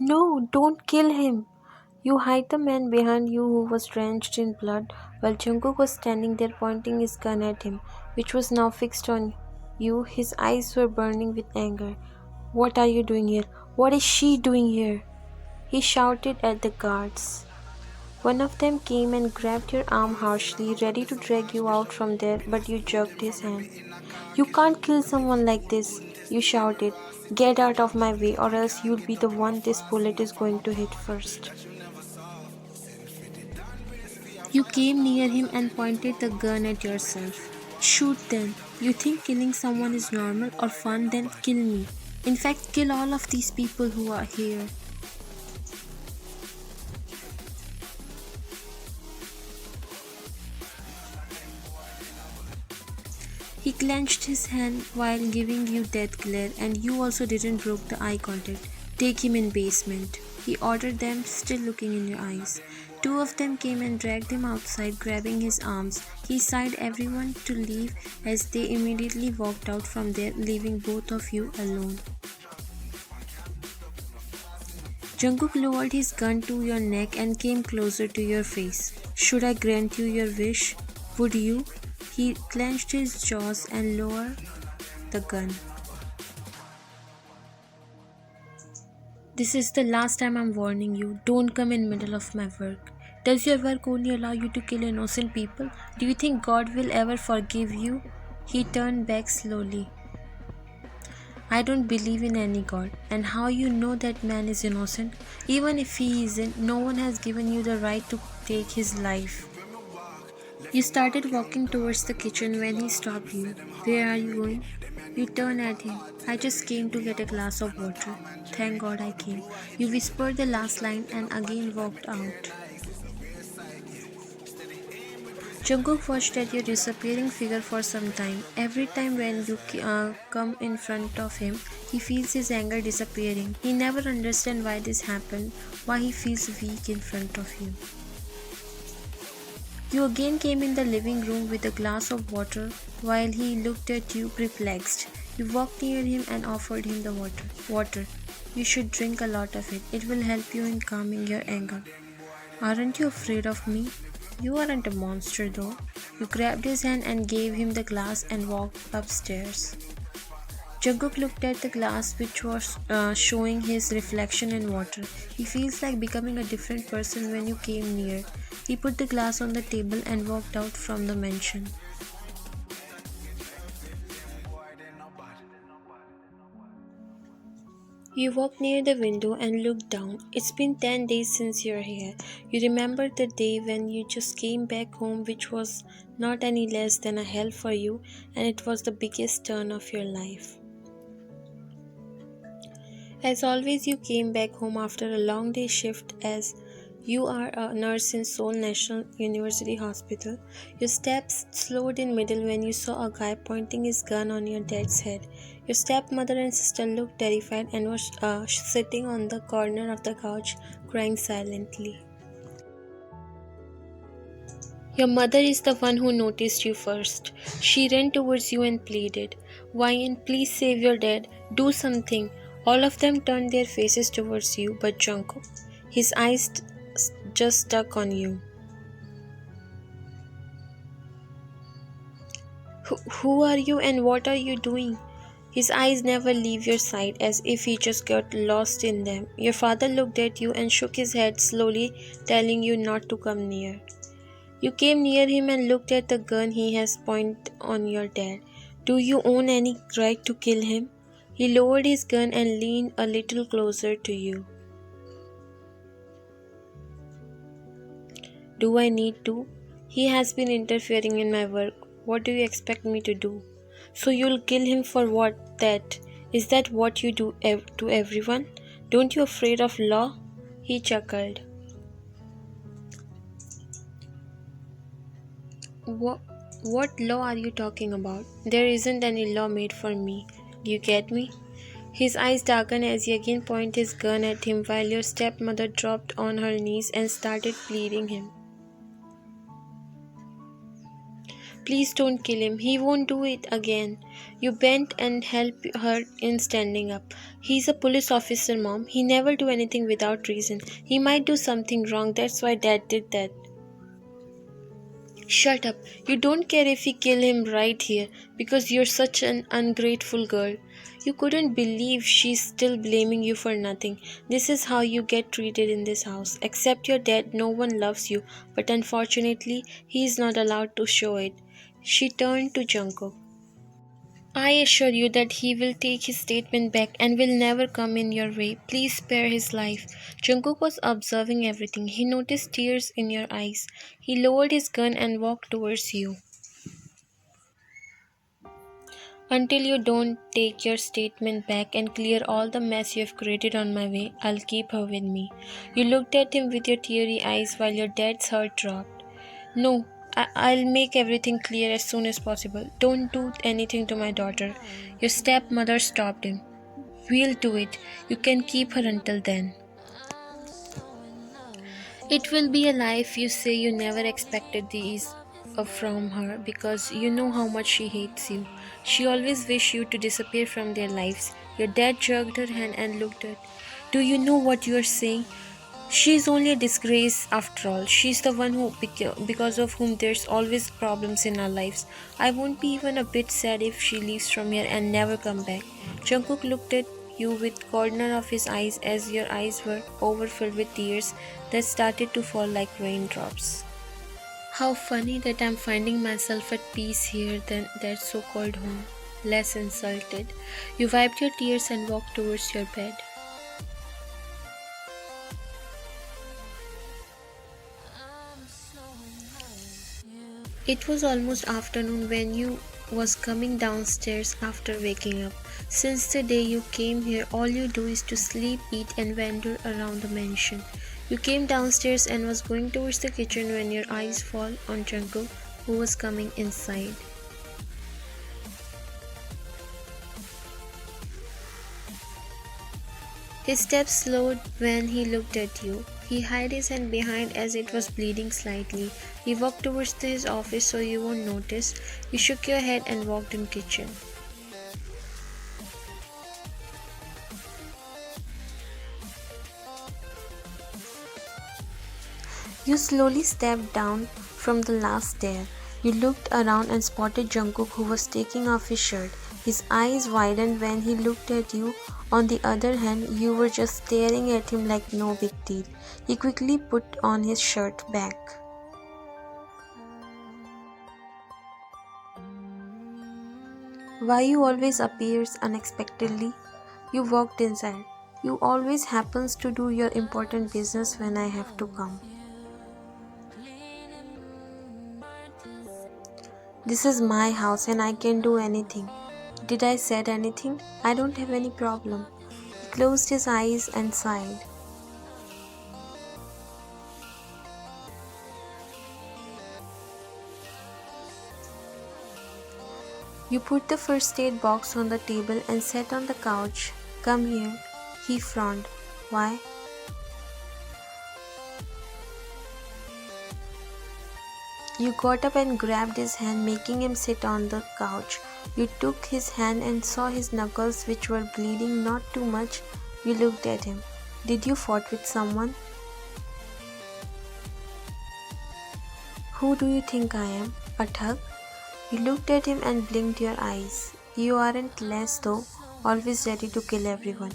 No, don't kill him. You hide the man behind you who was drenched in blood while Jungkook was standing there pointing his gun at him, which was now fixed on you. His eyes were burning with anger. What are you doing here? What is she doing here? He shouted at the guards. One of them came and grabbed your arm harshly, ready to drag you out from there, but you jerked his hand. You can't kill someone like this, you shouted. Get out of my way, or else you'll be the one this bullet is going to hit first. You came near him and pointed the gun at yourself. Shoot then. You think killing someone is normal or fun? Then kill me. In fact, kill all of these people who are here. He clenched his hand while giving you death glare, and you also didn't broke the eye contact. Take him in basement. He ordered them, still looking in your eyes. Two of them came and dragged him outside, grabbing his arms. He signed everyone to leave as they immediately walked out from there, leaving both of you alone. Jungkook lowered his gun to your neck and came closer to your face. Should I grant you your wish? Would you? He clenched his jaws and lowered the gun. This is the last time I'm warning you. Don't come in middle of my work. Does your work only allow you to kill innocent people? Do you think God will ever forgive you? He turned back slowly. I don't believe in any God. And how you know that man is innocent? Even if he isn't, no one has given you the right to take his life. You started walking towards the kitchen when he stopped you. Where are you going? You turned at him. I just came to get a glass of water. Thank God I came. You whispered the last line and again walked out. Jungkook watched at your disappearing figure for some time. Every time when you come in front of him, he feels his anger disappearing. He never understands why this happened, why he feels weak in front of you. You again came in the living room with a glass of water while he looked at you perplexed. You walked near him and offered him the water. Water. You should drink a lot of it. It will help you in calming your anger. Aren't you afraid of me? You aren't a monster though. You grabbed his hand and gave him the glass and walked upstairs. Jungkook looked at the glass which was showing his reflection in water. He feels like becoming a different person when you came near. He put the glass on the table and walked out from the mansion. You walked near the window and looked down. It's been 10 days since you're here. You remember the day when you just came back home, which was not any less than a hell for you, and it was the biggest turn of your life. As always, you came back home after a long day shift as you are a nurse in Seoul National University Hospital. Your steps slowed in middle when you saw a guy pointing his gun on your dad's head. Your stepmother and sister looked terrified and was sitting on the corner of the couch crying silently. Your mother is the one who noticed you first. She ran towards you and pleaded, "Wyan, please save your dad. Do something." All of them turned their faces towards you, but Jungkook, his eyes just stuck on you. Who are you and what are you doing? His eyes never leave your side as if he just got lost in them. Your father looked at you and shook his head slowly, telling you not to come near. You came near him and looked at the gun he has pointed on your dad. Do you own any right to kill him? He lowered his gun and leaned a little closer to you. Do I need to? He has been interfering in my work. What do you expect me to do? So you'll kill him for what? That? Is that what you do to everyone? Don't you afraid of law? He chuckled. What law are you talking about? There isn't any law made for me. Do you get me? His eyes darkened as he again pointed his gun at him while your stepmother dropped on her knees and started pleading him. Please don't kill him. He won't do it again. You bent and helped her in standing up. He's a police officer, Mom. He never do anything without reason. He might do something wrong. That's why Dad did that. Shut up. You don't care if we kill him right here because you're such an ungrateful girl. You couldn't believe she's still blaming you for nothing. This is how you get treated in this house. Except your dad, no one loves you, but unfortunately, he is not allowed to show it. She turned to Jungkook. I assure you that he will take his statement back and will never come in your way. Please spare his life. Jungkook was observing everything. He noticed tears in your eyes. He lowered his gun and walked towards you. Until you don't take your statement back and clear all the mess you have created on my way, I'll keep her with me. You looked at him with your teary eyes while your dad's heart dropped. No, I'll make everything clear as soon as possible. Don't do anything to my daughter. Your stepmother stopped him. We'll do it. You can keep her until then. It will be a life you say you never expected these from her because you know how much she hates you. She always wished you to disappear from their lives. Your dad jerked her hand and looked at. Do you know what you are saying? She's only a disgrace after all. She's the one who, because of whom there's always problems in our lives. I won't be even a bit sad if she leaves from here and never come back. Jungkook looked at you with corner of his eyes as your eyes were overfilled with tears that started to fall like raindrops. How funny that I'm finding myself at peace here than that so-called home. Less insulted. You wiped your tears and walked towards your bed. It was almost afternoon when you was coming downstairs after waking up. Since the day you came here, all you do is to sleep, eat and wander around the mansion. You came downstairs and was going towards the kitchen when your eyes fall on Jungkook, who was coming inside. His steps slowed when he looked at you. He hid his hand behind as it was bleeding slightly. He walked towards his office so you won't notice. You shook your head and walked in kitchen. You slowly stepped down from the last stair. You looked around and spotted Jungkook, who was taking off his shirt. His eyes widened when he looked at you. On the other hand, you were just staring at him like no big deal. He quickly put on his shirt back. Why you always appears unexpectedly? You walked inside. You always happens to do your important business when I have to come. This is my house and I can do anything. Did I said anything? I don't have any problem. He closed his eyes and sighed. You put the first aid box on the table and sat on the couch. Come here. He frowned. Why? You got up and grabbed his hand, making him sit on the couch. You took his hand and saw his knuckles, which were bleeding not too much. You looked at him. Did you fought with someone? Who do you think I am? A thug? You looked at him and blinked your eyes. You aren't less though, always ready to kill everyone.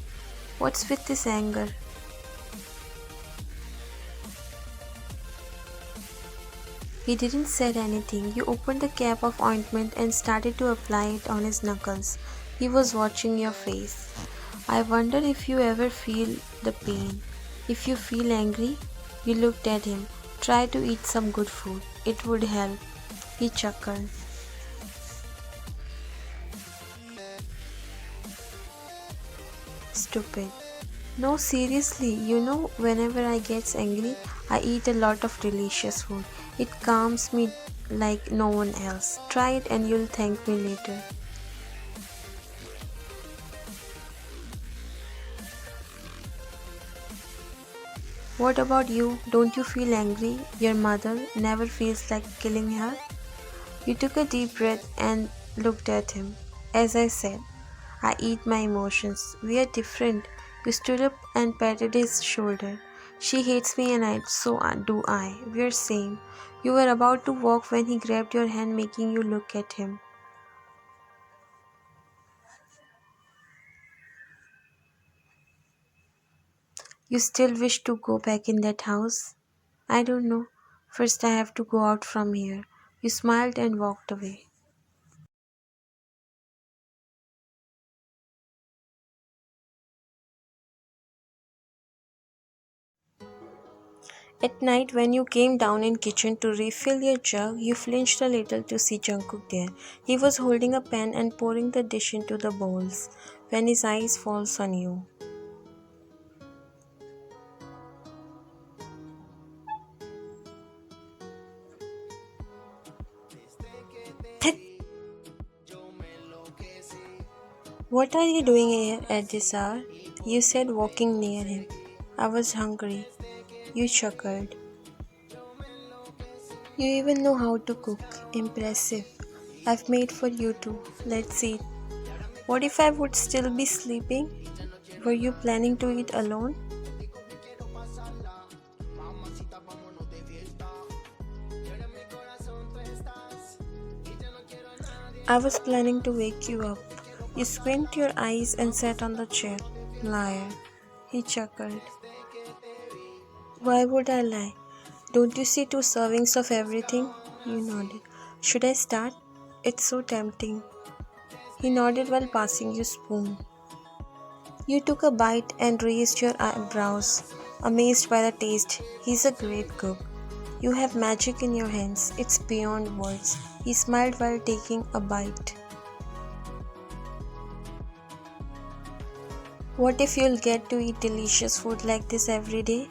What's with this anger? He didn't say anything. You opened the cap of ointment and started to apply it on his knuckles. He was watching your face. I wonder if you ever feel the pain. If you feel angry, you looked at him. Try to eat some good food. It would help. He chuckled. Stupid. No, seriously, whenever I get angry, I eat a lot of delicious food. It calms me like no one else. Try it and you'll thank me later. What about you? Don't you feel angry? Your mother never feels like killing her? You took a deep breath and looked at him. As I said, I eat my emotions. We are different. You stood up and patted his shoulder. She hates me and so do I. We're same. You were about to walk when he grabbed your hand, making you look at him. You still wish to go back in that house? I don't know. First, I have to go out from here. You smiled and walked away. At night, when you came down in kitchen to refill your jug, you flinched a little to see Jungkook there. He was holding a pan and pouring the dish into the bowls. When his eyes falls on you, "Thet, what are you doing here at this hour?" You said, walking near him. I was hungry. You chuckled. You even know how to cook. Impressive. I've made for you too. Let's eat. What if I would still be sleeping? Were you planning to eat alone? I was planning to wake you up. You squint your eyes and sat on the chair. Liar. He chuckled. Why would I lie? Don't you see two servings of everything? You nodded. Should I start? It's so tempting. He nodded while passing you spoon. You took a bite and raised your eyebrows, amazed by the taste. He's a great cook. You have magic in your hands. It's beyond words. He smiled while taking a bite. What if you'll get to eat delicious food like this every day?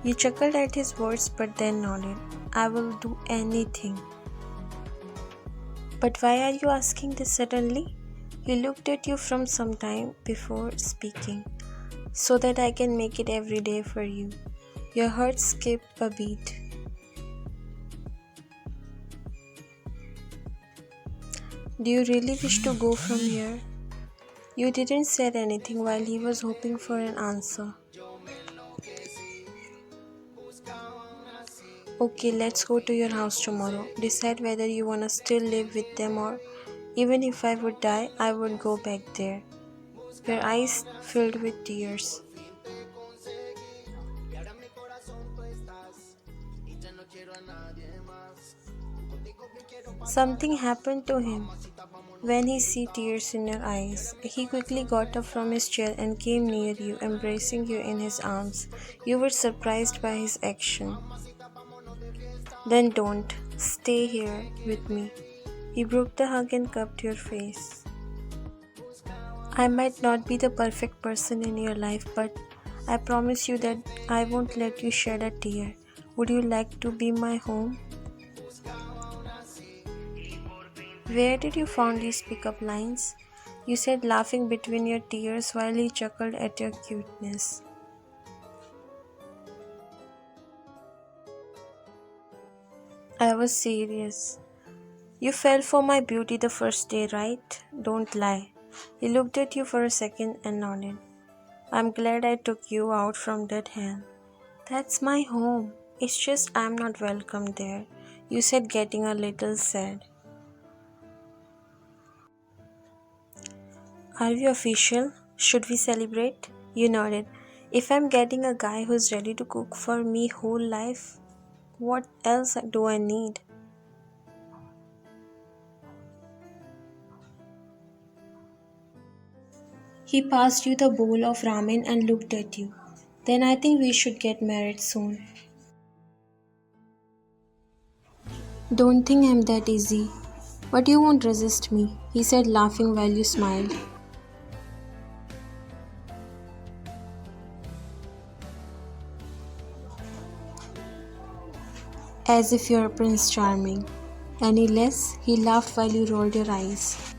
You chuckled at his words but then nodded. I will do anything. But why are you asking this suddenly? He looked at you from some time before speaking. So that I can make it every day for you. Your heart skipped a beat. Do you really wish to go from here? You didn't say anything while he was hoping for an answer. Okay, let's go to your house tomorrow. Decide whether you wanna still live with them or even if I would die, I would go back there. Your eyes filled with tears. Something happened to him. When he saw tears in your eyes, he quickly got up from his chair and came near you, embracing you in his arms. You were surprised by his action. Then don't. Stay here with me. He broke the hug and cupped your face. I might not be the perfect person in your life, but I promise you that I won't let you shed a tear. Would you like to be my home? Where did you find these pickup lines? You said, laughing between your tears while he chuckled at your cuteness. I was serious. You fell for my beauty the first day, right? Don't lie. He looked at you for a second and nodded. I'm glad I took you out from that hell. That's my home. It's just I'm not welcome there. You said, getting a little sad. Are we official? Should we celebrate? You nodded. If I'm getting a guy who's ready to cook for me whole life, what else do I need? He passed you the bowl of ramen and looked at you. Then I think we should get married soon. Don't think I'm that easy. But you won't resist me, he said, laughing while you smiled. As if you're Prince Charming. Any less? He laughed while you rolled your eyes.